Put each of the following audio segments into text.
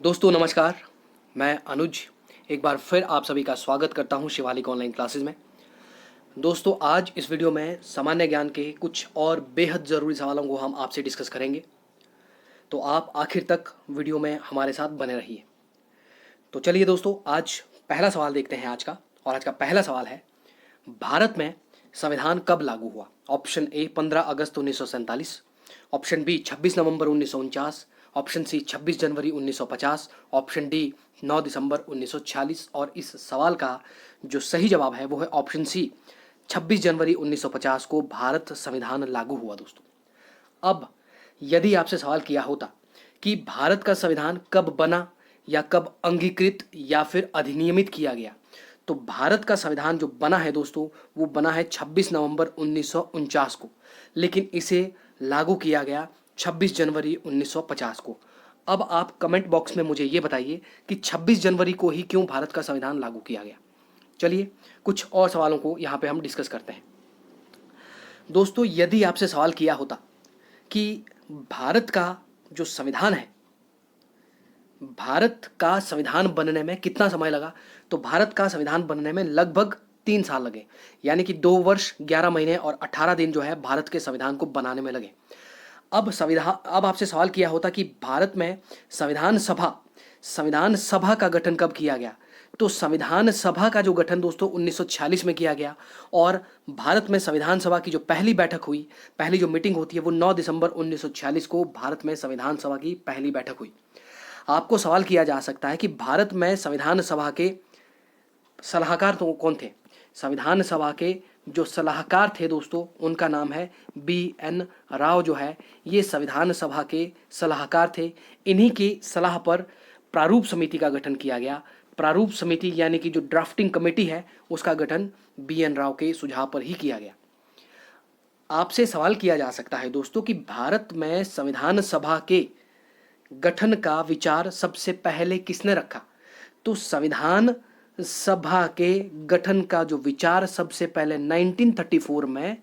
दोस्तों नमस्कार। मैं अनुज एक बार फिर आप सभी का स्वागत करता हूं शिवालिक ऑनलाइन क्लासेस में। दोस्तों आज इस वीडियो में सामान्य ज्ञान के कुछ और बेहद ज़रूरी सवालों को हम आपसे डिस्कस करेंगे, तो आप आखिर तक वीडियो में हमारे साथ बने रहिए। तो चलिए दोस्तों, आज पहला सवाल देखते हैं आज का। और आज का पहला सवाल है, भारत में संविधान कब लागू हुआ? ऑप्शन ए 15 अगस्त 1947, ऑप्शन बी 26 नवंबर 1949, ऑप्शन सी 26 जनवरी 1950, ऑप्शन डी 9 दिसंबर 1946। और इस सवाल का जो सही जवाब है वो है ऑप्शन सी 26 जनवरी 1950 को भारत संविधान लागू हुआ। दोस्तों अब यदि आपसे सवाल किया होता कि भारत का संविधान कब बना या कब अंगीकृत या फिर अधिनियमित किया गया, तो भारत का संविधान जो बना है दोस्तों वो बना है 26 नवंबर 1949 को, लेकिन इसे लागू किया गया 26 जनवरी 1950 को। अब आप कमेंट बॉक्स में मुझे ये बताइए कि 26 जनवरी को ही क्यों भारत का संविधान लागू किया गया। चलिए कुछ और सवालों को यहाँ पे हम डिस्कस करते हैं। दोस्तों यदि आपसे सवाल किया होता कि भारत का जो संविधान है, भारत का संविधान बनने में कितना समय लगा, तो भारत का संविधान बनने में लगभग 3 साल लगे, यानी कि 2 वर्ष 11 महीने और 18 दिन जो है भारत के संविधान को बनाने में लगे। अब आपसे सवाल किया होता कि भारत में संविधान सभा का गठन कब किया गया, तो संविधान सभा का जो गठन दोस्तों 1946 में किया गया। और भारत में संविधान सभा की जो पहली बैठक हुई, पहली जो मीटिंग होती है वो 9 दिसंबर 1946 को भारत में संविधान सभा की पहली बैठक हुई। आपको सवाल किया जा सकता है कि भारत में संविधान सभा के सलाहकार तो कौन थे? संविधान सभा के जो सलाहकार थे दोस्तों उनका नाम है BN राव। जो है ये संविधान सभा के सलाहकार थे। इन्हीं की सलाह पर प्रारूप समिति का गठन किया गया। प्रारूप समिति यानी कि जो ड्राफ्टिंग कमेटी है उसका गठन BN राव के सुझाव पर ही किया गया। आपसे सवाल किया जा सकता है दोस्तों कि भारत में संविधान सभा के गठन का विचार सबसे पहले किसने रखा, तो संविधान सभा के गठन का जो विचार सबसे पहले 1934 में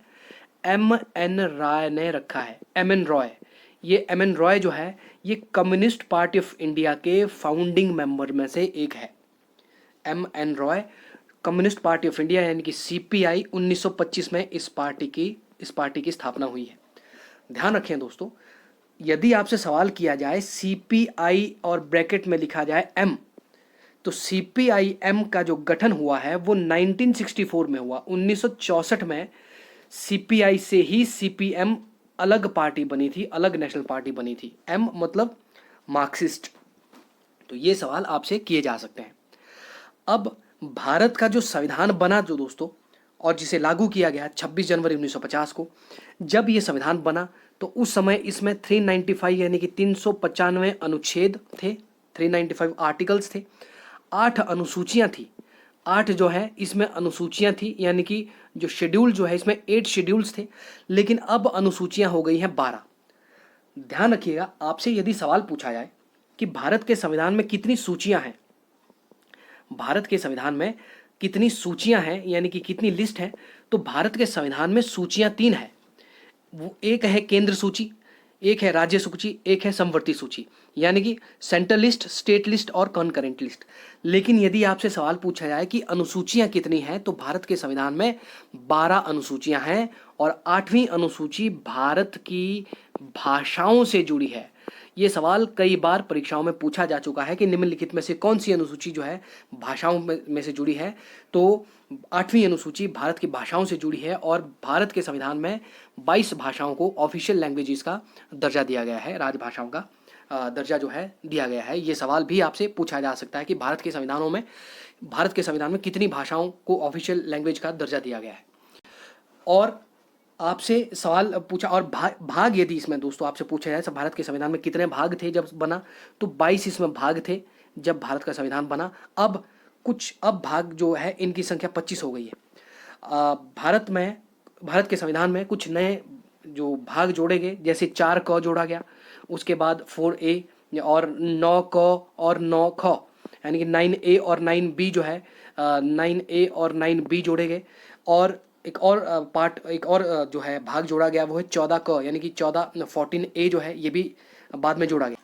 MN रॉय ने रखा है। MN रॉय, ये MN रॉय जो है ये कम्युनिस्ट पार्टी ऑफ इंडिया के फाउंडिंग मेंबर में से एक है। MN Roy communist party of India यानी कि CPI 1925 में इस पार्टी की स्थापना हुई है। ध्यान रखें दोस्तों, यदि आपसे सवाल किया जाए CPI और ब्रैकेट में लिखा जाए M, तो CPIM का जो गठन हुआ है वो 1964 में हुआ। 1964 में CPI से ही CPM अलग पार्टी बनी थी, अलग नेशनल पार्टी बनी थी। M मतलब मार्क्सिस्ट। तो ये सवाल आपसे किए जा सकते हैं। अब भारत का जो संविधान बना जो दोस्तों और जिसे लागू किया गया 26 जनवरी 1950 को, जब ये संविधान बना तो उस समय इसमें 395 यानी कि 395 अनुच्छेद थे, 395 आर्टिकल्स थे, 8 अनुसूचियां थी। 8 जो है इसमें अनुसूचियां थी, यानी कि जो शेड्यूल जो है इसमें 8 शेड्यूल्स थे, लेकिन अब अनुसूचियां हो गई हैं 12। ध्यान रखिएगा, आपसे यदि सवाल पूछा जाए कि भारत के संविधान में कितनी सूचियां हैं, भारत के संविधान में कितनी सूचियां हैं यानी कि कितनी लिस्ट है, तो भारत के संविधान में सूचियां 3 है। वो एक है केंद्र सूची, एक है राज्य सूची, एक है समवर्ती सूची, यानी कि सेंट्रल लिस्ट, स्टेट लिस्ट और कॉन्करेंट लिस्ट। लेकिन यदि आपसे सवाल पूछा जाए कि अनुसूचियां कितनी हैं, तो भारत के संविधान में 12 अनुसूचियां हैं और 8वीं अनुसूची भारत की भाषाओं से जुड़ी है। ये सवाल कई बार परीक्षाओं में पूछा जा चुका है कि निम्नलिखित में से कौन सी अनुसूची जो है भाषाओं में से जुड़ी है, तो 8वीं अनुसूची भारत की भाषाओं से जुड़ी है। और भारत के संविधान में 22 भाषाओं को ऑफिशियल लैंग्वेजेस का दर्जा दिया गया है, राजभाषाओं का दर्जा जो है दिया गया है। ये सवाल भी आपसे पूछा जा सकता है कि भारत के संविधान में कितनी भाषाओं को ऑफिशियल लैंग्वेज का दर्जा दिया गया है। और आपसे सवाल पूछा और भाग यदि इसमें दोस्तों आपसे पूछा जाए भारत के संविधान में कितने भाग थे जब बना, तो 22 इसमें भाग थे जब भारत का संविधान बना। अब भाग जो है इनकी संख्या 25 हो गई है। भारत के संविधान में कुछ नए जो भाग जोड़े गए, जैसे 4 क जोड़ा गया, उसके बाद 4A और 9 क और 9 ख, यानी कि 9A और 9B जो है 9A और 9B जोड़े गए। और एक और जो है भाग जोड़ा गया वो है 14 क, यानी कि 14A जो है ये भी बाद में जोड़ा गया।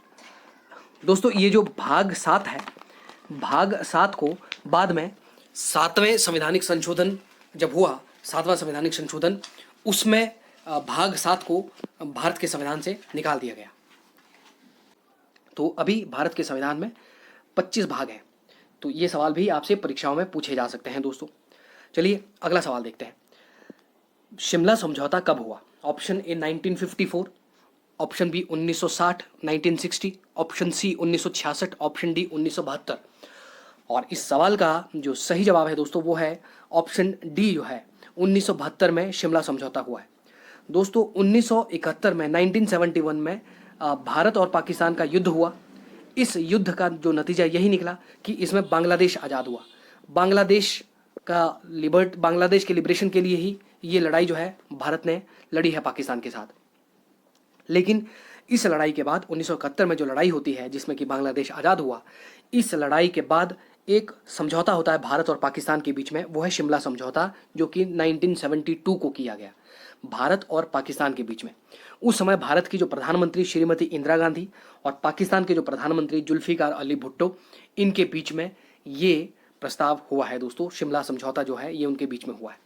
दोस्तों ये जो भाग 7 है, भाग 7 को बाद में 7वें संवैधानिक संशोधन जब हुआ, 7वां संवैधानिक संशोधन, उसमें भाग 7 को भारत के संविधान से निकाल दिया गया। तो अभी भारत के संविधान में 25 भाग हैं। तो ये सवाल भी आपसे परीक्षाओं में पूछे जा सकते हैं दोस्तों। चलिए अगला सवाल देखते हैं। शिमला समझौता कब हुआ? Option A 1954, option B 1960 1960, option C 1966, option D 1972। और इस सवाल का जो सही जवाब है दोस्तों वो है ऑप्शन डी, जो है 1972 में शिमला समझौता हुआ है। दोस्तों 1971 में 1971 में भारत और पाकिस्तान का युद्ध हुआ। इस युद्ध का जो नतीजा यही निकला कि इसमें बांग्लादेश आज़ाद हुआ। बांग्लादेश के लिबरेशन के लिए ही ये लड़ाई जो है भारत ने लड़ी है पाकिस्तान के साथ। लेकिन इस लड़ाई के बाद 1971 में जो लड़ाई होती है जिसमें कि बांग्लादेश आज़ाद हुआ, इस लड़ाई के बाद एक समझौता होता है भारत और पाकिस्तान के बीच में, वो है शिमला समझौता, जो कि 1972 को किया गया भारत और पाकिस्तान के बीच में। उस समय भारत की जो प्रधानमंत्री श्रीमती इंदिरा गांधी और पाकिस्तान के जो प्रधानमंत्री जुल्फिकार अली भुट्टो, इनके बीच में ये प्रस्ताव हुआ है दोस्तों। शिमला समझौता जो है ये उनके बीच में हुआ है।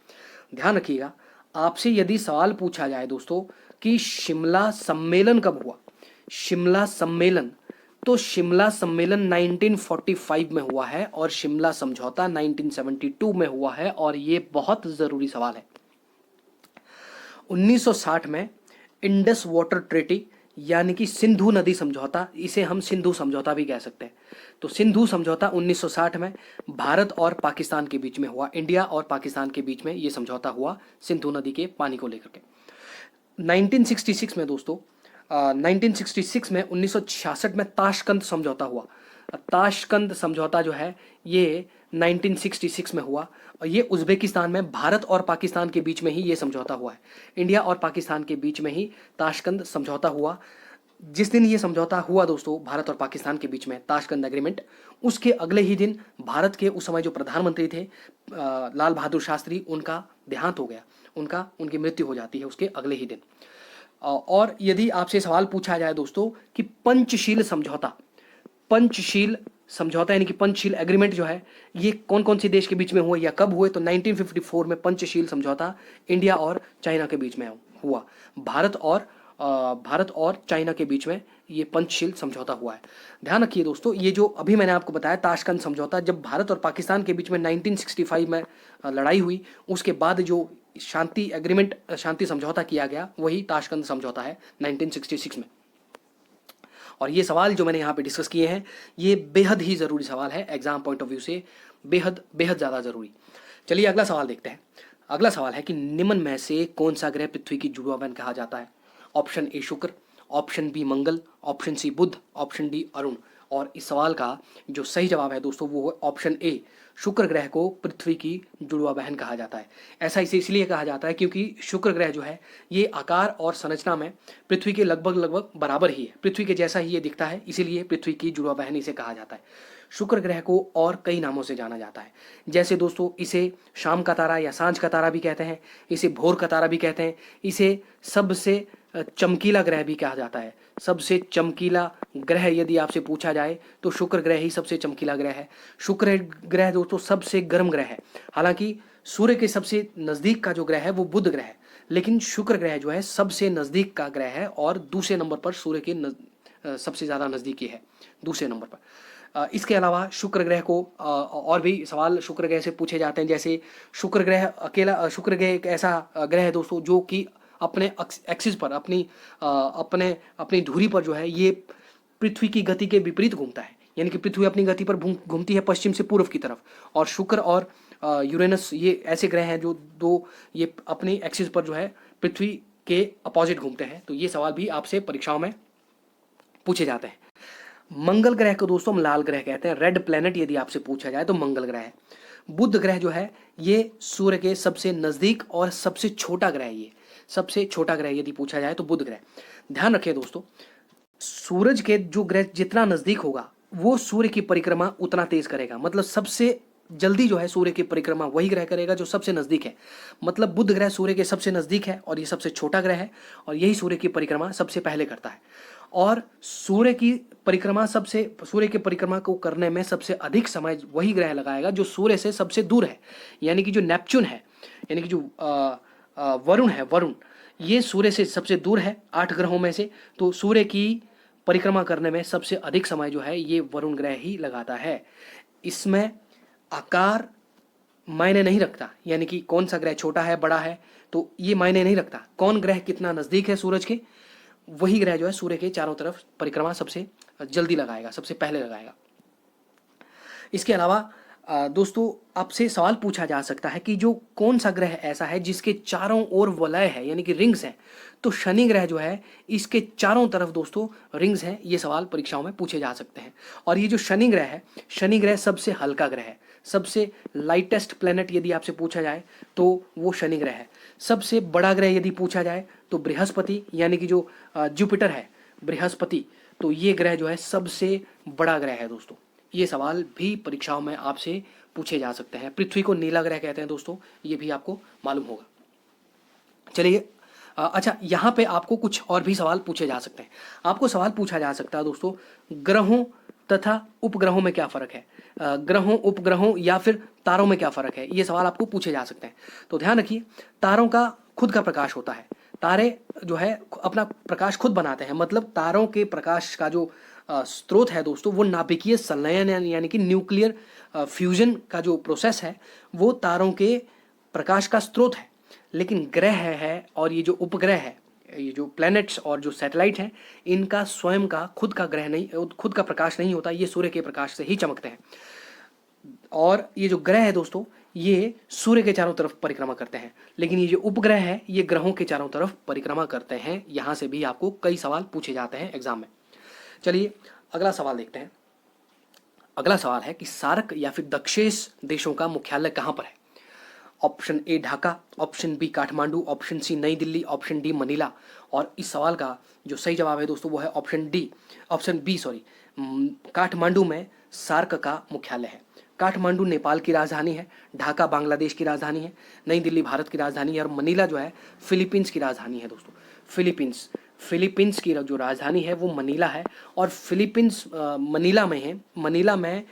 ध्यान रखिएगा, आपसे यदि सवाल पूछा जाए दोस्तों कि शिमला सम्मेलन कब हुआ, शिमला सम्मेलन, तो शिमला सम्मेलन 1945 में हुआ है और शिमला समझौता 1972 में हुआ है। और ये बहुत जरूरी सवाल है। 1960 में इंडस वाटर ट्रीटी यानी कि सिंधु नदी समझौता, इसे हम सिंधु समझौता भी कह सकते हैं। तो सिंधु समझौता 1960 में भारत और पाकिस्तान के बीच में हुआ, इंडिया और पाकिस्तान के बीच में ये समझौता हुआ सिंधु नदी के पानी को लेकर के। 1966 में दोस्तों 1966 में 1966 में ताशकंद समझौता हुआ। ताशकंद समझौता जो है ये 1966 में हुआ और ये उज़्बेकिस्तान में भारत और पाकिस्तान के बीच में ही ये समझौता हुआ है। इंडिया और पाकिस्तान के बीच में ही ताशकंद समझौता हुआ। जिस दिन ये समझौता हुआ दोस्तों भारत और पाकिस्तान के बीच में, ताशकंद एग्रीमेंट, उसके अगले ही दिन भारत के उस समय जो प्रधानमंत्री थे लाल बहादुर शास्त्री, उनका देहांत हो गया, उनकी मृत्यु हो जाती है उसके अगले ही दिन। और यदि आपसे सवाल पूछा जाए दोस्तों कि पंचशील समझौता यानी कि पंचशील एग्रीमेंट जो है ये कौन कौन से देश के बीच में हुए या कब हुए, तो 1954 में पंचशील समझौता इंडिया और चाइना के बीच में हुआ। भारत और चाइना के बीच में ये पंचशील समझौता हुआ है। ध्यान रखिए दोस्तों, ये जो अभी मैंने आपको बताया ताशकंद समझौता, जब भारत और पाकिस्तान के बीच में 1965 में लड़ाई हुई, उसके बाद जो शांति समझौता किया गया वही ताशकंद समझौता है 1966 में। और ये सवाल जो मैंने यहाँ पे डिस्कस किए हैं ये बेहद ही ज़रूरी सवाल है, एग्जाम पॉइंट ऑफ व्यू से बेहद ज़्यादा ज़रूरी। चलिए अगला सवाल देखते हैं। अगला सवाल है कि निम्न में से कौन सा ग्रह पृथ्वी की जुड़वा बहन कहा जाता है? ऑप्शन ए शुक्र, ऑप्शन बी मंगल, ऑप्शन सी बुध, ऑप्शन डी अरुण। और इस सवाल का जो सही जवाब है दोस्तों वो है ऑप्शन ए, शुक्र ग्रह को पृथ्वी की जुड़वा बहन कहा जाता है। ऐसा इसे इसलिए कहा जाता है क्योंकि शुक्र ग्रह जो है ये आकार और संरचना में पृथ्वी के लगभग बराबर ही है, पृथ्वी के जैसा ही ये दिखता है, इसीलिए पृथ्वी की जुड़वा बहन इसे कहा जाता है। शुक्र ग्रह को और कई नामों से जाना जाता है, जैसे दोस्तों इसे शाम का तारा या सांझ का तारा भी कहते हैं, इसे भोर का तारा भी कहते हैं, इसे सबसे चमकीला ग्रह भी कहा जाता है। सबसे चमकीला ग्रह यदि आपसे पूछा जाए तो शुक्र ग्रह ही सबसे चमकीला ग्रह है। शुक्र ग्रह दोस्तों सबसे गर्म ग्रह है। हालांकि सूर्य के सबसे नज़दीक का जो ग्रह है वो बुध ग्रह है, लेकिन शुक्र ग्रह जो है सबसे नज़दीक का ग्रह है और दूसरे नंबर पर सूर्य के सबसे ज़्यादा नज़दीकी है, दूसरे नंबर पर। इसके अलावा शुक्र ग्रह को और भी सवाल शुक्र ग्रह से पूछे जाते हैं, जैसे शुक्र ग्रह एक ऐसा ग्रह है दोस्तों जो कि अपने एक्सिस पर अपनी धुरी पर जो है ये पृथ्वी की गति के विपरीत घूमता है, यानी कि पृथ्वी अपनी गति पर घूमती है पश्चिम से पूर्व की तरफ, और शुक्र और यूरेनस ये ऐसे ग्रह हैं जो दो ये अपनी एक्सिस पर जो है पृथ्वी के अपोजिट घूमते हैं। तो ये सवाल भी आपसे परीक्षाओं में पूछे जाते हैं। मंगल ग्रह को दोस्तों हम लाल ग्रह कहते हैं, रेड प्लैनेट यदि आपसे पूछा जाए तो मंगल ग्रह है। बुध ग्रह जो है ये सूर्य के सबसे नज़दीक और सबसे छोटा ग्रह है, ये सबसे छोटा ग्रह यदि पूछा जाए तो बुध ग्रह। ध्यान रखिए दोस्तों, सूरज के जो ग्रह जितना नज़दीक होगा वो सूर्य की परिक्रमा उतना तेज करेगा, मतलब सबसे जल्दी जो है सूर्य की परिक्रमा वही ग्रह करेगा जो सबसे नज़दीक है। मतलब बुध ग्रह सूर्य के सबसे नज़दीक है और ये सबसे छोटा ग्रह है और यही सूर्य की परिक्रमा सबसे पहले करता है। और सूर्य की परिक्रमा को करने में सबसे अधिक समय वही ग्रह लगाएगा जो सूर्य से सबसे दूर है, यानी कि जो नेपच्यून है, यानी कि जो वरुण है, वरुण ये सूर्य से सबसे दूर है 8 ग्रहों में से। तो सूर्य की परिक्रमा करने में सबसे अधिक समय जो है ये वरुण ग्रह ही लगाता है। इसमें आकार मायने नहीं रखता, यानी कि कौन सा ग्रह छोटा है बड़ा है तो ये मायने नहीं रखता, कौन ग्रह कितना नज़दीक है सूरज के, वही ग्रह जो है सूर्य के चारों तरफ परिक्रमा सबसे जल्दी लगाएगा, सबसे पहले लगाएगा। इसके अलावा दोस्तों आपसे सवाल पूछा जा सकता है कि जो कौन सा ग्रह ऐसा है जिसके चारों ओर वलय है, यानी कि रिंग्स हैं। तो शनि ग्रह जो है इसके चारों तरफ दोस्तों रिंग्स हैं। ये सवाल परीक्षाओं में पूछे जा सकते हैं। और ये जो शनि ग्रह है, शनि ग्रह सबसे हल्का ग्रह है, सबसे लाइटेस्ट प्लेनेट यदि आपसे पूछा जाए तो वो शनि ग्रह है। सबसे बड़ा ग्रह यदि पूछा जाए तो बृहस्पति, यानी कि जो जुपिटर है, बृहस्पति, तो ये ग्रह जो है सबसे बड़ा ग्रह है दोस्तों। ये सवाल भी परीक्षाओं में आपसे पूछे जा सकते हैं। पृथ्वी को नीला ग्रह कहते हैं दोस्तों, ये भी आपको मालूम होगा। चलिए अच्छा, यहाँ पे आपको कुछ और भी सवाल पूछे जा सकते हैं। आपको सवाल पूछा जा सकता है दोस्तों, ग्रहों तथा उपग्रहों में क्या फ़र्क है, ग्रहों, उपग्रहों या फिर तारों में क्या फ़र्क है, ये सवाल आपको पूछे जा सकते हैं। तो ध्यान रखिए, तारों का खुद का प्रकाश होता है, तारे जो है अपना प्रकाश खुद बनाते हैं। मतलब तारों के प्रकाश का जो स्रोत है दोस्तों वो नाभिकीय संलयन यानी कि न्यूक्लियर फ्यूजन का जो प्रोसेस है वो तारों के प्रकाश का स्रोत है। लेकिन ग्रह है और ये जो उपग्रह है, ये जो प्लैनेट्स और जो सैटेलाइट हैं, इनका स्वयं का खुद का ग्रह नहीं, खुद का प्रकाश नहीं होता, ये सूर्य के प्रकाश से ही चमकते हैं। और ये जो ग्रह है दोस्तों ये सूर्य के चारों तरफ परिक्रमा करते हैं, लेकिन ये जो उपग्रह है ये ग्रहों के चारों तरफ परिक्रमा करते हैं। यहाँ से भी आपको कई सवाल पूछे जाते हैं एग्जाम में। चलिए अगला सवाल देखते हैं। अगला सवाल है कि सार्क या फिर दक्षेश देशों का मुख्यालय कहाँ पर है। Option A Dhaka, option B Kathmandu, option C New Delhi, option D Manila. और इस सवाल का जो सही जवाब है दोस्तों वो है ऑप्शन बी काठमांडू में सार्क का मुख्यालय है। काठमांडू नेपाल की राजधानी है, ढाका बांग्लादेश की राजधानी है, नई दिल्ली भारत की राजधानी है और मनीला जो है फिलीपींस की राजधानी है दोस्तों। फिलीपींस की जो राजधानी है वो मनीला है और फिलीपींस मनीला में है। मनीला में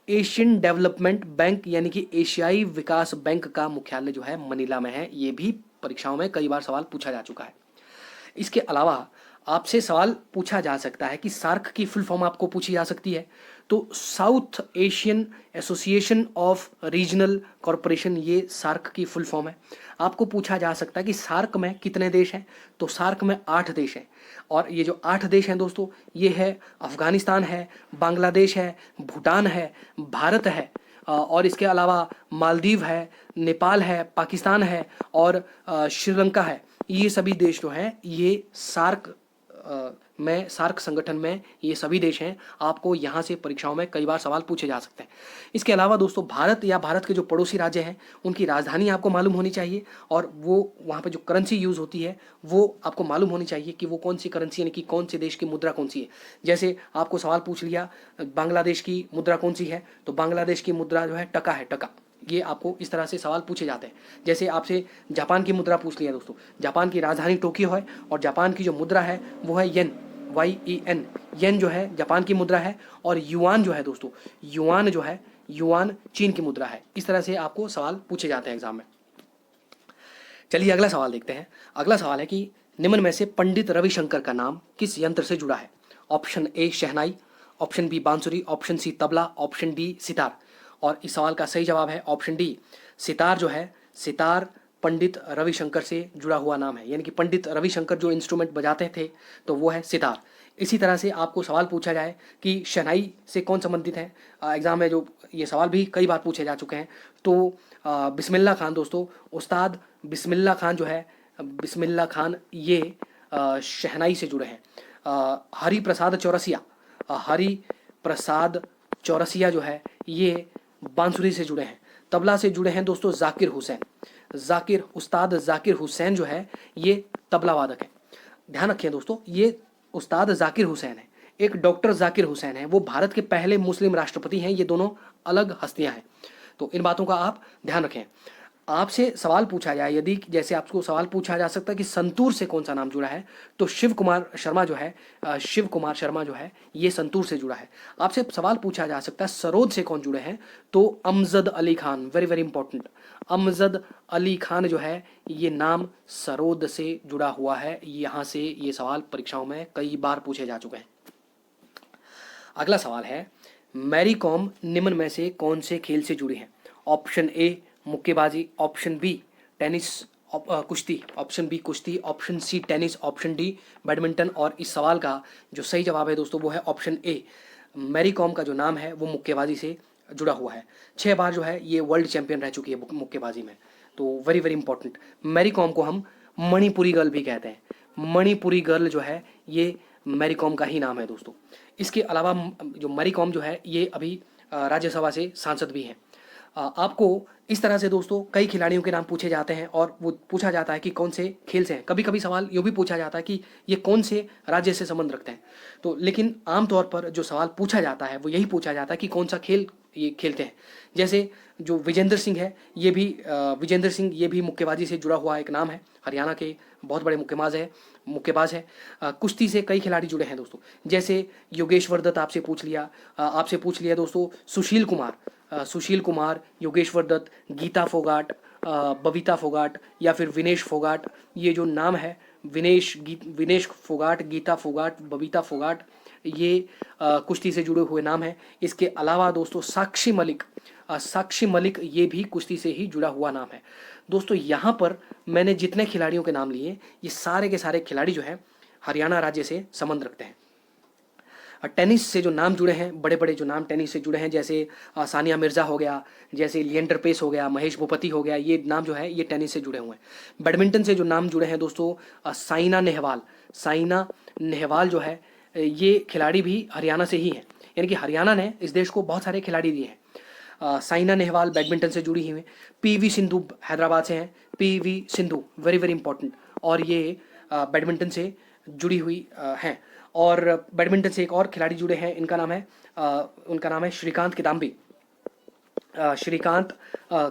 एशियन डेवलपमेंट बैंक यानी कि एशियाई विकास बैंक का मुख्यालय जो है मनीला में है। ये भी परीक्षाओं में कई बार सवाल पूछा जा चुका है। इसके अलावा आपसे सवाल पूछा जा सकता है कि सार्क की फुल फॉर्म आपको पूछी जा सकती है। तो south Asian association of regional corporation, ये सार्क की फुल फॉर्म है। आपको पूछा जा सकता है कि सार्क में कितने देश हैं, तो सार्क में 8 देश हैं। और ये जो 8 देश हैं दोस्तों ये है अफगानिस्तान है, बांग्लादेश है, भूटान है, भारत है और इसके अलावा मालदीव है, नेपाल है, पाकिस्तान है और श्रीलंका है। ये सभी देश जो हैं ये सार्क संगठन में ये सभी देश हैं। आपको यहाँ से परीक्षाओं में कई बार सवाल पूछे जा सकते हैं। इसके अलावा दोस्तों भारत या भारत के जो पड़ोसी राज्य हैं उनकी राजधानी आपको मालूम होनी चाहिए और वो वहाँ पे जो करेंसी यूज़ होती है वो आपको मालूम होनी चाहिए कि वो कौन सी करेंसी यानी कि कौन से देश की मुद्रा कौन सी है। जैसे आपको सवाल पूछ लिया बांग्लादेश की मुद्रा कौन सी है, तो बांग्लादेश की मुद्रा जो है टका है, टका। ये आपको इस तरह से सवाल पूछे जाते हैं। जैसे आपसे जापान की मुद्रा पूछ लिया दोस्तों, जापान की राजधानी टोक्यो है और जापान की जो मुद्रा है वो है येन, YEN। येन जो है जापान की मुद्रा है और युआन जो है दोस्तों, युआन चीन की मुद्रा है। इस तरह से आपको सवाल पूछे जाते हैं एग्जाम में। चलिए अगला सवाल देखते हैं। अगला सवाल है कि निम्न में से पंडित रविशंकर का नाम किस यंत्र से जुड़ा है। Option A shehnai, option B बांसुरी, option C tabla, option D sitar. और इस सवाल का सही जवाब है ऑप्शन डी सितार। जो है सितार पंडित रविशंकर से जुड़ा हुआ नाम है, यानी कि पंडित रविशंकर जो इंस्ट्रूमेंट बजाते थे तो वो है सितार। इसी तरह से आपको सवाल पूछा जाए कि शहनाई से कौन संबंधित है, एग्जाम में जो ये सवाल भी कई बार पूछे जा चुके हैं। तो बिस्मिल्लाह खान दोस्तों, उस्ताद बिस्मिल्लाह खान जो है, बिस्मिल्लाह खान ये शहनाई से जुड़े हैं। हरि प्रसाद चौरसिया जो है ये बांसुरी से जुड़े हैं। तबला से जुड़े हैं दोस्तों उस्ताद जाकिर हुसैन जो है ये तबला वादक है। ध्यान रखिए दोस्तों, ये उस्ताद जाकिर हुसैन है, एक डॉक्टर जाकिर हुसैन है, वो भारत के पहले मुस्लिम राष्ट्रपति हैं। ये दोनों अलग हस्तियां हैं, तो इन बातों का आप ध्यान रखें। आपसे सवाल पूछा जाए, यदि जैसे आपको सवाल पूछा जा सकता है कि संतूर से कौन सा नाम जुड़ा है, तो शिव कुमार शर्मा जो है, शिव कुमार शर्मा जो है ये संतूर से जुड़ा है। आपसे सवाल पूछा जा सकता है सरोद से कौन जुड़े हैं, तो Amjad Ali Khan, very very important, Amjad Ali Khan जो है ये नाम सरोद से जुड़ा हुआ है। यहाँ से ये सवाल परीक्षाओं में कई बार पूछे जा चुके हैं। अगला सवाल है, मैरी कॉम निम्न में से कौन से खेल से जुड़ी है? ऑप्शन ए मुक्केबाजी, ऑप्शन बी टेनिस, कुश्ती, ऑप्शन बी कुश्ती, option C tennis, option D badminton. और इस सवाल का जो सही जवाब है दोस्तों वो है ऑप्शन ए, मैरी कॉम का जो नाम है वो मुक्केबाजी से जुड़ा हुआ है। 6 बार जो है ये वर्ल्ड चैंपियन रह चुकी है मुक्केबाजी में। तो very very important, Mary Kom को हम मणिपुरी गर्ल भी कहते हैं। मणिपुरी गर्ल जो है ये मैरी कॉम का ही नाम है दोस्तों। इसके अलावा जो मैरी कॉम जो है ये अभी राज्यसभा से सांसद भी हैं। आपको इस तरह से दोस्तों कई खिलाड़ियों के नाम पूछे जाते हैं और वो पूछा जाता है कि कौन से खेल से हैं। कभी कभी सवाल यूँ भी पूछा जाता है कि ये कौन से राज्य से संबंध रखते हैं। तो लेकिन आमतौर पर जो सवाल पूछा जाता है वो यही पूछा जाता है कि कौन सा खेल ये खेलते हैं। जैसे जो विजेंद्र सिंह है, ये भी विजेंद्र सिंह ये भी मुक्केबाजी से जुड़ा हुआ एक नाम है, हरियाणा के बहुत बड़े मुक्केबाज है। कुश्ती से कई खिलाड़ी जुड़े हैं दोस्तों, जैसे योगेश्वर दत्त आपसे पूछ लिया दोस्तों, सुशील कुमार, योगेश्वर दत्त, गीता फोगाट, बबीता फोगाट या फिर विनेश फोगाट। ये जो नाम है विनेश फोगाट, गीता फोगाट, बबीता फोगाट, ये कुश्ती से जुड़े हुए नाम हैं। इसके अलावा दोस्तों साक्षी मलिक ये भी कुश्ती से ही जुड़ा हुआ नाम है। दोस्तों यहाँ पर मैंने जितने खिलाड़ियों के नाम लिए ये सारे के सारे खिलाड़ी जो हैं हरियाणा राज्य से संबंध रखते हैं। टेनिस से जो नाम जुड़े हैं, बड़े बड़े जो नाम टेनिस से जुड़े हैं, जैसे सानिया मिर्ज़ा हो गया, जैसे लिएंडर पेस हो गया, महेश भूपति हो गया, ये नाम जो है ये टेनिस से जुड़े हुए हैं। बैडमिंटन से जो नाम जुड़े हैं दोस्तों, साइना नेहवाल जो है ये खिलाड़ी भी हरियाणा से ही हैं। यानी कि हरियाणा ने इस देश को बहुत सारे खिलाड़ी दिए हैं। साइना नेहवाल बैडमिंटन से जुड़ी हुई हैं। पीवी सिंधु हैदराबाद से हैं, PV Sindhu very very important, और ये बैडमिंटन से जुड़ी हुई हैं। और बैडमिंटन से एक और खिलाड़ी जुड़े हैं, उनका नाम है श्रीकांत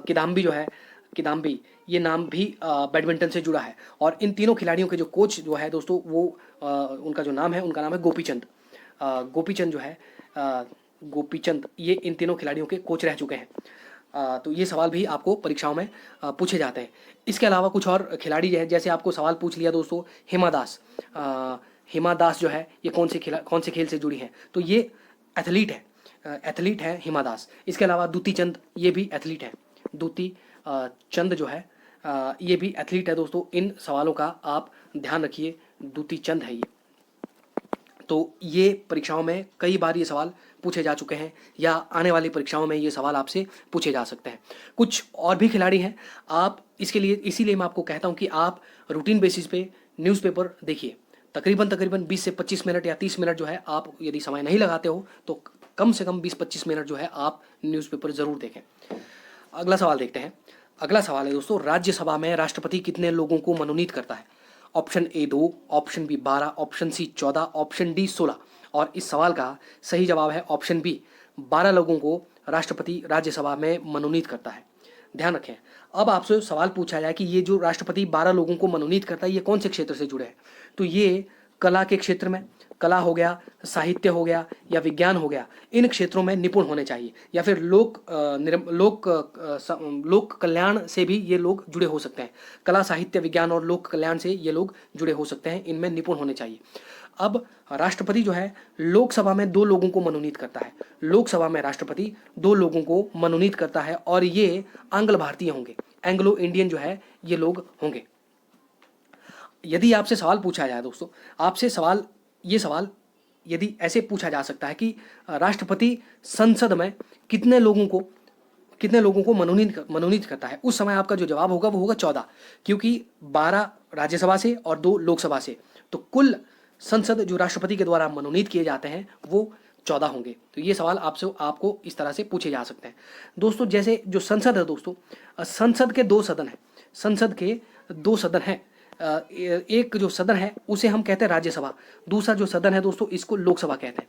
किदाम्बी जो है, किदाम्बी ये नाम भी बैडमिंटन से जुड़ा है। और इन तीनों खिलाड़ियों के जो कोच जो है दोस्तों वो उनका नाम है गोपीचंद जो है, गोपीचंद, ये इन तीनों खिलाड़ियों के कोच रह चुके हैं। तो ये सवाल भी आपको परीक्षाओं में पूछे जाते हैं। इसके अलावा कुछ और खिलाड़ी जो है, जैसे आपको सवाल पूछ लिया दोस्तों हिमा दास जो है ये कौन से खेल से जुड़ी हैं, तो ये एथलीट है हिमा दास। इसके अलावा दूती चंद ये भी एथलीट है, दूती चंद जो है ये भी एथलीट है दोस्तों। इन सवालों का आप ध्यान रखिए, दूती चंद है ये। तो ये परीक्षाओं में कई बार ये सवाल पूछे जा चुके हैं या आने वाली परीक्षाओं में ये सवाल आपसे पूछे जा सकते हैं। कुछ और भी खिलाड़ी हैं, आप इसीलिए मैं आपको कहता हूँ कि आप रूटीन बेसिस पे न्यूज़पेपर देखिए। तकरीबन 20 से 25 मिनट या 30 मिनट जो है, आप यदि समय नहीं लगाते हो तो कम से कम 20-25 मिनट जो है आप न्यूज़पेपर ज़रूर देखें। अगला सवाल देखते हैं। अगला सवाल है दोस्तों, राज्यसभा में राष्ट्रपति कितने लोगों को मनोनीत करता है? Option A 2, option B 12, option C 14, option D 16। और इस सवाल का सही जवाब है ऑप्शन बी, 12 लोगों को राष्ट्रपति राज्यसभा में मनोनीत करता है। ध्यान रखें, अब आपसे सवाल पूछा जाए कि ये जो राष्ट्रपति 12 लोगों को मनोनीत करता है ये कौन से क्षेत्र से जुड़े हैं, तो ये कला के क्षेत्र में, कला हो गया, साहित्य हो गया या विज्ञान हो गया, इन क्षेत्रों में निपुण होने चाहिए। या फिर लोक कल्याण से भी ये लोग जुड़े हो सकते हैं। कला, साहित्य, विज्ञान और लोक कल्याण से ये लोग जुड़े हो सकते हैं, इनमें निपुण होने चाहिए। अब राष्ट्रपति जो है लोकसभा में 2 लोगों को मनोनीत करता है। लोकसभा में राष्ट्रपति 2 लोगों को मनोनीत करता है और ये आंग्ल भारतीय होंगे, एंग्लो इंडियन जो है ये लोग होंगे। यदि आपसे सवाल पूछा जाए दोस्तों, ये सवाल यदि ऐसे पूछा जा सकता है कि राष्ट्रपति संसद में कितने लोगों को मनोनीत करता है, उस समय आपका जो जवाब होगा वो होगा 14, क्योंकि 12 राज्यसभा से और 2 लोकसभा से, तो कुल संसद जो राष्ट्रपति के द्वारा मनोनीत किए जाते हैं वो 14 होंगे। तो ये सवाल आपको इस तरह से पूछे जा सकते हैं दोस्तों। जैसे जो संसद है दोस्तों, संसद के 2 सदन हैं। एक जो सदन है उसे हम कहते हैं राज्यसभा, दूसरा जो सदन है दोस्तों इसको लोकसभा कहते हैं।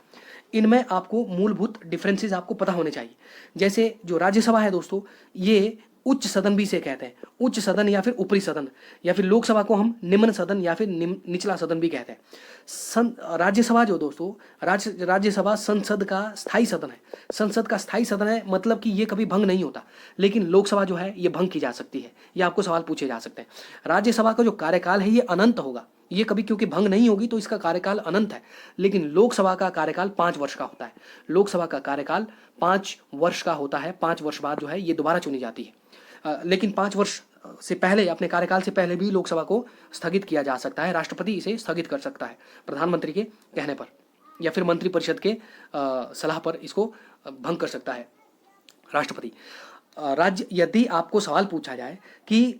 इनमें आपको मूलभूत डिफरेंसेस आपको पता होने चाहिए। जैसे जो राज्यसभा है दोस्तों, ये उच्च सदन भी इसे कहते हैं, उच्च सदन या फिर ऊपरी सदन, या फिर लोकसभा को हम निम्न सदन या फिर निचला सदन भी कहते हैं। राज्यसभा जो दोस्तों, राज्यसभा संसद का स्थायी सदन है, संसद का स्थायी सदन है, मतलब कि ये कभी भंग नहीं होता। लेकिन लोकसभा जो है ये भंग की जा सकती है, ये आपको सवाल पूछे जा सकते हैं। राज्यसभा का जो कार्यकाल है ये अनंत होगा, ये कभी क्योंकि भंग नहीं होगी तो इसका कार्यकाल अनंत है। लेकिन लोकसभा का कार्यकाल 5 वर्ष का होता है, लोकसभा का कार्यकाल 5 वर्ष का होता है। 5 वर्ष बाद जो है ये दोबारा चुनी जाती है। लेकिन 5 वर्ष से पहले, अपने कार्यकाल से पहले भी लोकसभा को स्थगित किया जा सकता है, राष्ट्रपति इसे स्थगित कर सकता है प्रधानमंत्री के कहने पर, या फिर मंत्रिपरिषद के सलाह पर इसको भंग कर सकता है राष्ट्रपति। राज्य, यदि आपको सवाल पूछा जाए कि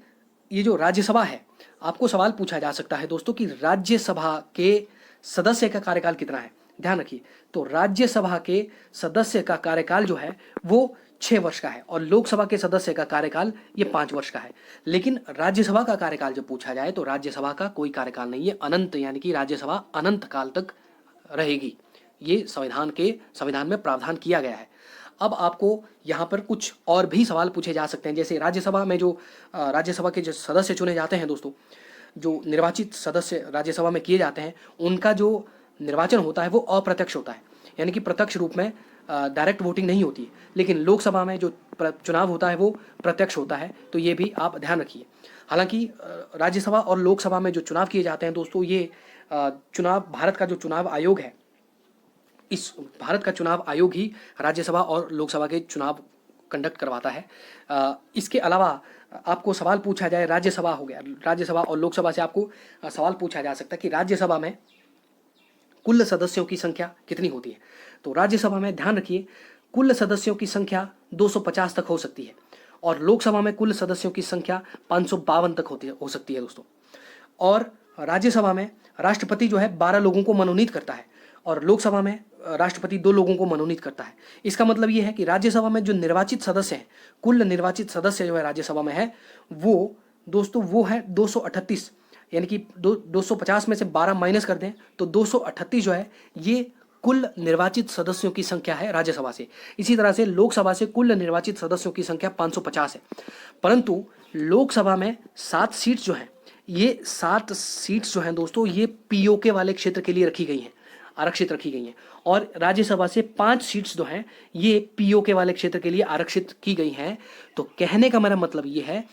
ये जो राज्यसभा है, आपको सवाल पूछा जा सकता है दोस्तों कि राज्यसभा के सदस्य का कार्यकाल कितना है, ध्यान रखिए। तो राज्यसभा के सदस्य का कार्यकाल जो है वो 6 वर्ष का है और लोकसभा के सदस्य का कार्यकाल ये 5 वर्ष का है। लेकिन राज्यसभा का कार्यकाल जब पूछा जाए तो राज्यसभा का कोई कार्यकाल नहीं है, अनंत, यानी कि राज्यसभा अनंत काल तक रहेगी। ये संविधान में प्रावधान किया गया है। अब आपको यहाँ पर कुछ और भी सवाल पूछे जा सकते हैं, जैसे राज्यसभा में जो राज्यसभा के जो सदस्य चुने जाते हैं दोस्तों, जो निर्वाचित सदस्य राज्यसभा में किए जाते हैं, उनका जो निर्वाचन होता है वो अप्रत्यक्ष होता है, यानी कि प्रत्यक्ष रूप में डायरेक्ट वोटिंग नहीं होती है। लेकिन लोकसभा में जो चुनाव होता है वो प्रत्यक्ष होता है, तो ये भी आप ध्यान रखिए। हालांकि राज्यसभा और लोकसभा में जो चुनाव किए जाते हैं दोस्तों, ये चुनाव, भारत का जो चुनाव आयोग है, इस भारत का चुनाव आयोग ही राज्यसभा और लोकसभा के चुनाव कंडक्ट करवाता है। इसके अलावा आपको सवाल पूछा जाए, राज्यसभा हो गया, राज्यसभा और लोकसभा से आपको सवाल पूछा जा सकता है कि राज्यसभा में कुल सदस्यों की संख्या कितनी होती है। तो राज्यसभा में ध्यान रखिए, कुल सदस्यों की संख्या 250 तक हो सकती है और लोकसभा में कुल सदस्यों की संख्या 552 तक हो सकती है दोस्तों। और राज्यसभा में राष्ट्रपति जो है 12 लोगों को मनोनीत करता है और लोकसभा में राष्ट्रपति 2 लोगों को मनोनीत करता है। इसका मतलब ये है कि राज्यसभा में जो निर्वाचित सदस्य हैं, कुल निर्वाचित सदस्य जो है राज्यसभा में है, वो दोस्तों वो है 238, यानी कि 250 में से 12 माइनस कर दें तो 238 जो है ये कुल निर्वाचित सदस्यों की संख्या है राज्यसभा से। इसी तरह से लोकसभा से कुल निर्वाचित सदस्यों की संख्या 550 है। परंतु लोकसभा में 7 सीट्स जो हैं, ये 7 सीट्स जो हैं दोस्तों, ये पीओके वाले क्षेत्र के लिए रखी गई हैं, आरक्षित रखी गई हैं। और राज्यसभा से 5 सीट्स जो हैं ये पीओके वाले क्षेत्र के लिए आरक्षित की गई हैं। तो कहने का मेरा मतलब ये है,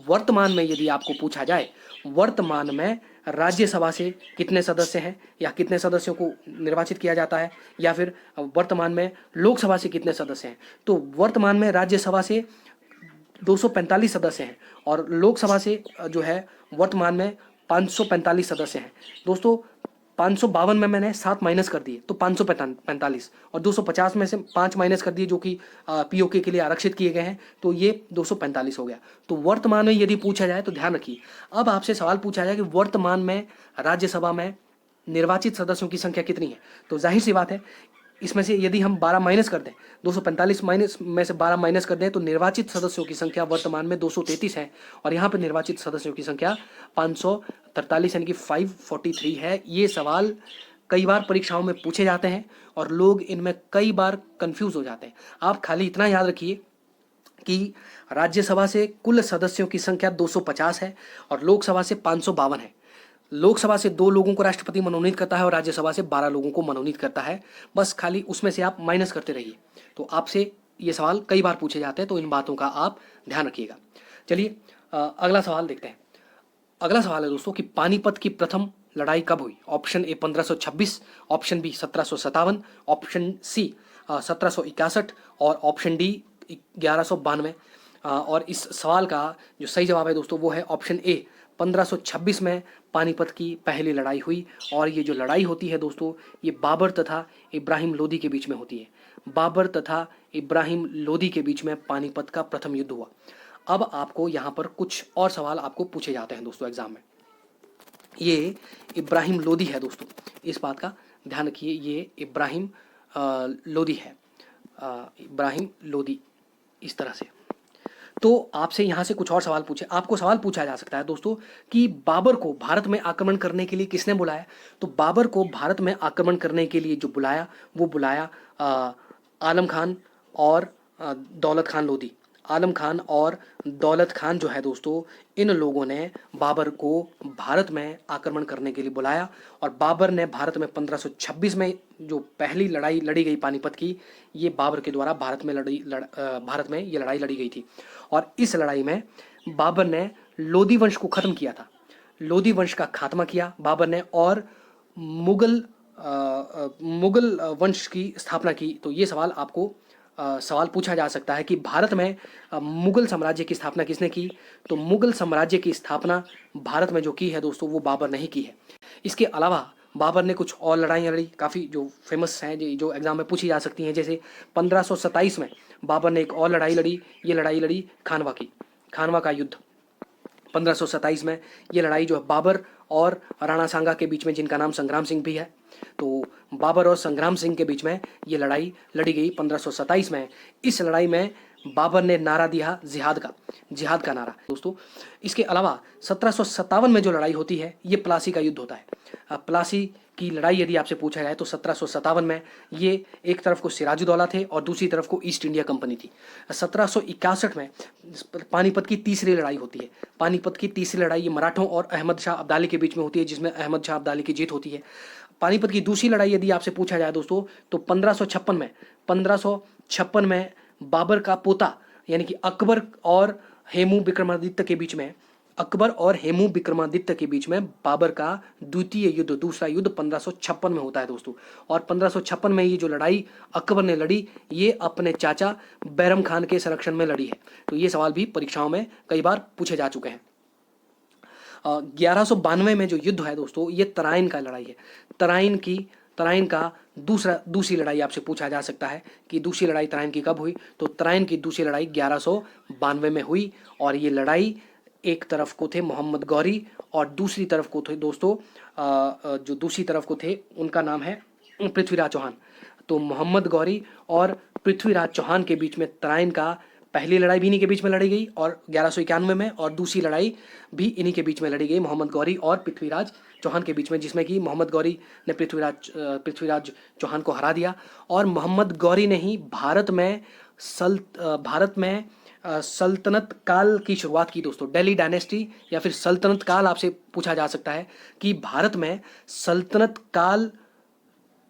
वर्तमान में यदि आपको पूछा जाए, वर्तमान में राज्यसभा से कितने सदस्य हैं या कितने सदस्यों को निर्वाचित किया जाता है, या फिर वर्तमान में लोकसभा से कितने सदस्य हैं, तो वर्तमान में राज्यसभा से 245 सदस्य हैं और लोकसभा से जो है वर्तमान में 545 सदस्य हैं दोस्तों। 552 में मैंने 7 माइनस कर दिए तो 545, और 250 में से 5 माइनस कर दिए जो कि पीओके के लिए आरक्षित किए गए हैं, तो ये 245 हो गया। तो वर्तमान में यदि पूछा जाए तो ध्यान रखिए, अब आपसे सवाल पूछा जाए कि वर्तमान में राज्यसभा में निर्वाचित सदस्यों की संख्या कितनी है, तो जाहिर सी बात है इसमें से यदि हम 12 माइनस कर दें, 245 माइनस में से 12 माइनस कर दें तो निर्वाचित सदस्यों की संख्या वर्तमान में 233 है और यहाँ पर निर्वाचित सदस्यों की संख्या 543 यानी कि 543 है। ये सवाल कई बार परीक्षाओं में पूछे जाते हैं और लोग इनमें कई बार कंफ्यूज हो जाते हैं। आप खाली इतना याद रखिए कि राज्यसभा से कुल सदस्यों की संख्या 250 है और लोकसभा से 552 है। लोकसभा से 2 लोगों को राष्ट्रपति मनोनीत करता है और राज्यसभा से 12 लोगों को मनोनीत करता है। बस खाली उसमें से आप माइनस करते रहिए। तो आपसे ये सवाल कई बार पूछे जाते हैं, तो इन बातों का आप ध्यान रखिएगा। चलिए अगला सवाल देखते हैं। अगला सवाल है दोस्तों कि पानीपत की प्रथम लड़ाई कब हुई। Option A 1526, option B 1757, option C 1761 और ऑप्शन डी 1192। और इस सवाल का जो सही जवाब है दोस्तों वो है ऑप्शन ए 1526 में पानीपत की पहली लड़ाई हुई। और ये जो लड़ाई होती है दोस्तों, ये बाबर तथा इब्राहिम लोदी के बीच में होती है। बाबर तथा इब्राहिम लोदी के बीच में पानीपत का प्रथम युद्ध हुआ। अब आपको यहाँ पर कुछ और सवाल आपको पूछे जाते हैं दोस्तों एग्जाम में। ये इब्राहिम लोदी है दोस्तों, इस बात का ध्यान रखिए, ये इब्राहिम लोदी है, इब्राहिम लोदी, इस तरह से। तो आपसे यहाँ से कुछ और सवाल पूछे, आपको सवाल पूछा जा सकता है दोस्तों कि बाबर को भारत में आक्रमण करने के लिए किसने बुलाया। तो बाबर को भारत में आक्रमण करने के लिए जो बुलाया वो बुलाया आलम खान और दौलत खान लोदी। आलम खान और दौलत खान जो है दोस्तों, इन लोगों ने बाबर को भारत में आक्रमण करने के लिए बुलाया और बाबर ने भारत में 1526 में जो पहली लड़ाई लड़ी गई पानीपत की, ये बाबर के द्वारा भारत में ये लड़ाई लड़ी गई थी। और इस लड़ाई में बाबर ने लोधी वंश को खत्म किया था, लोधी वंश का खात्मा किया बाबर ने और मुगल वंश की स्थापना की। तो ये सवाल आपको सवाल पूछा जा सकता है कि भारत में मुगल साम्राज्य की स्थापना किसने की? तो मुगल साम्राज्य की स्थापना भारत में जो की है दोस्तों, वो बाबर ने ही की है। इसके अलावा बाबर ने कुछ और लड़ाइयाँ लड़ी, काफ़ी जो फेमस हैं, जो एग्जाम में पूछी जा सकती हैं। जैसे 1527 में बाबर ने एक और लड़ाई लड़ी, ये लड़ाई लड़ी खानवा की, खानवा का युद्ध 1527 में। ये लड़ाई जो है बाबर और राणा सांगा के बीच में, जिनका नाम संग्राम सिंह भी है, तो बाबर और संग्राम सिंह के बीच में ये लड़ाई लड़ी गई 1527 में। इस लड़ाई में बाबर ने नारा दिया जिहाद का नारा दोस्तों। इसके अलावा 1757 में जो लड़ाई होती है, ये प्लासी का युद्ध होता है। प्लासी की लड़ाई यदि आपसे पूछा जाए तो 1757 में ये एक तरफ को सिराजुद्दौला थे और दूसरी तरफ को ईस्ट इंडिया कंपनी थी। 1761 में पानीपत की तीसरी लड़ाई होती है। पानीपत की तीसरी लड़ाई ये मराठों और अहमद शाह अब्दाली के बीच में होती है, जिसमें अहमद शाह अब्दाली की जीत होती है। पानीपत की दूसरी लड़ाई यदि आपसे पूछा जाए दोस्तों, तो 1556 में बाबर का पोता यानी कि अकबर और हेमू विक्रमादित्य के बीच में, बाबर का द्वितीय युद्ध, दूसरा युद्ध 1556 में होता है दोस्तों। और 1556 में ये जो लड़ाई अकबर ने लड़ी, ये अपने चाचा बैरम खान के संरक्षण में लड़ी है। तो ये सवाल भी परीक्षाओं में कई बार पूछे जा चुके हैं। 1192 में जो युद्ध है दोस्तों, ये तराइन का लड़ाई है। तराइन का दूसरी लड़ाई आपसे पूछा जा सकता है कि दूसरी लड़ाई तराइन की कब हुई? तो तराइन की दूसरी लड़ाई 1192 में हुई और ये लड़ाई एक तरफ को थे मोहम्मद गौरी और दूसरी तरफ को थे दोस्तों, जो दूसरी तरफ को थे उनका नाम है पृथ्वीराज चौहान। तो मोहम्मद गौरी और पृथ्वीराज चौहान के बीच में तराइन का पहली लड़ाई भी इन्हीं के बीच में लड़ी गई और 1191 में, और दूसरी लड़ाई भी इन्हीं के बीच में लड़ी गई, मोहम्मद गौरी और पृथ्वीराज चौहान के बीच में, जिसमें कि मोहम्मद गौरी ने पृथ्वीराज चौहान को हरा दिया। और मोहम्मद गौरी ने ही भारत में सल्तनत काल की शुरुआत की दोस्तों। दिल्ली डायनेस्टी या फिर सल्तनत काल आपसे पूछा जा सकता है कि भारत में सल्तनत काल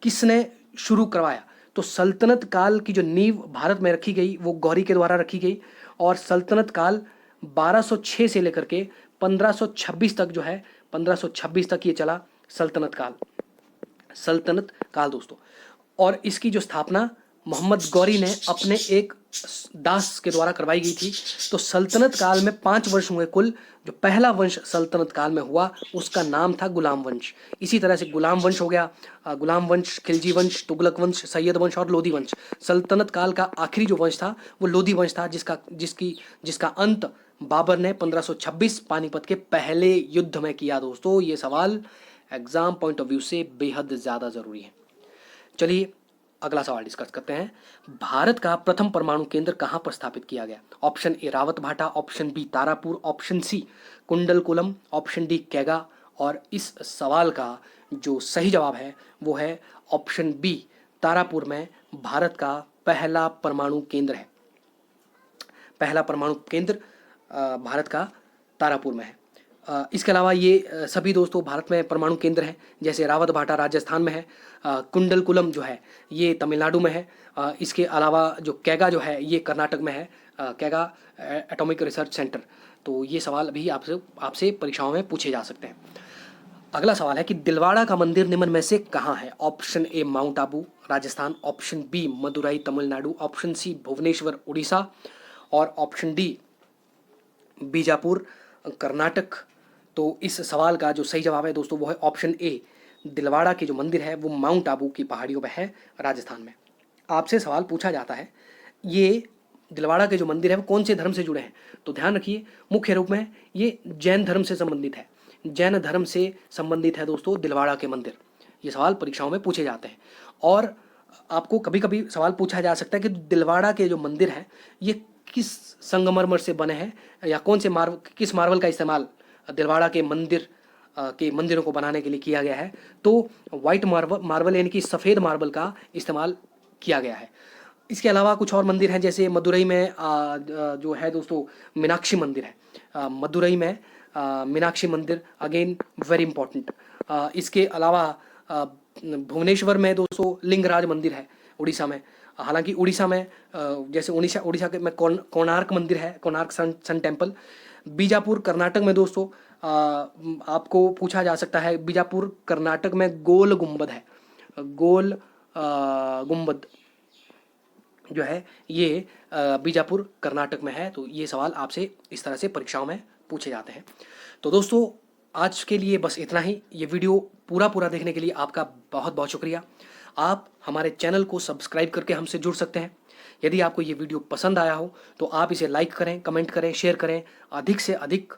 किसने शुरू करवाया? तो सल्तनत काल की जो नींव भारत में रखी गई वो गौरी के द्वारा रखी गई और सल्तनत काल 1206 से लेकर के 1526 तक जो है, 1526 तक ये चला सल्तनत काल दोस्तों। और इसकी जो स्थापना मोहम्मद गौरी ने अपने एक दास के द्वारा करवाई गई थी। तो सल्तनत काल में 5 वर्ष हुए कुल। जो पहला वंश सल्तनत काल में हुआ उसका नाम था गुलाम वंश। इसी तरह से गुलाम वंश हो गया, गुलाम वंश, खिलजी वंश, तुगलक वंश, सैयद वंश और लोधी वंश। सल्तनत काल का आखिरी जो वंश था वो लोधी वंश था, जिसका अंत बाबर ने 1526 पानीपत के पहले युद्ध में किया दोस्तों। ये सवाल एग्जाम पॉइंट ऑफ व्यू से बेहद ज़्यादा ज़रूरी है। चलिए अगला सवाल डिस्कस करते हैं। भारत का प्रथम परमाणु केंद्र कहां पर स्थापित किया गया? Option A Rawat Bhata, option B Tarapur, option C Kudankulam, option D Kaiga. और इस सवाल का जो सही जवाब है वो है ऑप्शन बी, तारापुर में भारत का पहला परमाणु केंद्र है। पहला परमाणु केंद्र भारत का तारापुर में है। इसके अलावा ये सभी दोस्तों भारत में परमाणु केंद्र हैं, जैसे रावत भाटा राजस्थान में है, कुंडलकुलम जो है ये तमिलनाडु में है। इसके अलावा जो कैगा जो है ये कर्नाटक में है, कैगा एटॉमिक रिसर्च सेंटर। तो ये सवाल भी आपसे परीक्षाओं में पूछे जा सकते हैं। अगला सवाल है कि दिलवाड़ा का मंदिर निम्न में से कहाँ है? Option A mount Abu Rajasthan, option B Madurai Tamil Nadu, option C Bhubaneswar Orissa और ऑप्शन डी बीजापुर कर्नाटक। तो इस सवाल का जो सही जवाब है दोस्तों वो है ऑप्शन ए, दिलवाड़ा के जो मंदिर है वो माउंट आबू की पहाड़ियों पर है राजस्थान में। आपसे सवाल पूछा जाता है ये दिलवाड़ा के जो मंदिर है वो कौन से धर्म से जुड़े हैं? तो ध्यान रखिए मुख्य रूप में ये जैन धर्म से संबंधित है, जैन धर्म से संबंधित है दोस्तों दिलवाड़ा के मंदिर। ये सवाल परीक्षाओं में पूछे जाते हैं। और आपको कभी कभी सवाल पूछा जा सकता है कि दिलवाड़ा के जो मंदिर है ये किस संगमरमर से बने हैं या किस मार्बल का इस्तेमाल दिलवाड़ा के मंदिरों को बनाने के लिए किया गया है? तो वाइट मार्बल यानी कि सफ़ेद मार्बल का इस्तेमाल किया गया है। इसके अलावा कुछ और मंदिर हैं, जैसे मदुरई में जो है दोस्तों मीनाक्षी मंदिर है। मदुरई में मीनाक्षी मंदिर अगेन वेरी इंपॉर्टेंट। इसके अलावा भुवनेश्वर में दोस्तों लिंगराज मंदिर है उड़ीसा में। हालांकि उड़ीसा में जैसे उड़ीसा उड़ीसा के में कोणार्क मंदिर है, कोणार्क सन टेम्पल। बीजापुर कर्नाटक में दोस्तों आपको पूछा जा सकता है, बीजापुर कर्नाटक में गोल गुंबद है। गोल गुंबद जो है ये बीजापुर कर्नाटक में है। तो ये सवाल आपसे इस तरह से परीक्षाओं में पूछे जाते हैं। तो दोस्तों आज के लिए बस इतना ही। ये वीडियो पूरा देखने के लिए आपका बहुत बहुत शुक्रिया। आप हमारे चैनल को सब्सक्राइब करके हमसे जुड़ सकते हैं। यदि आपको ये वीडियो पसंद आया हो तो आप इसे लाइक करें, कमेंट करें, शेयर करें। अधिक से अधिक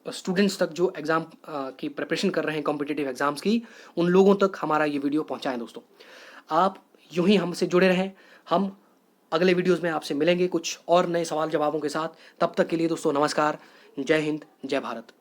स्टूडेंट्स तक जो एग्ज़ाम की प्रिपरेशन कर रहे हैं कॉम्पिटिटिव एग्ज़ाम्स की, उन लोगों तक हमारा ये वीडियो पहुंचाएं दोस्तों। आप यूं ही हमसे जुड़े रहें। हम अगले वीडियोस में आपसे मिलेंगे कुछ और नए सवाल जवाबों के साथ। तब तक के लिए दोस्तों नमस्कार, जय हिंद, जय भारत।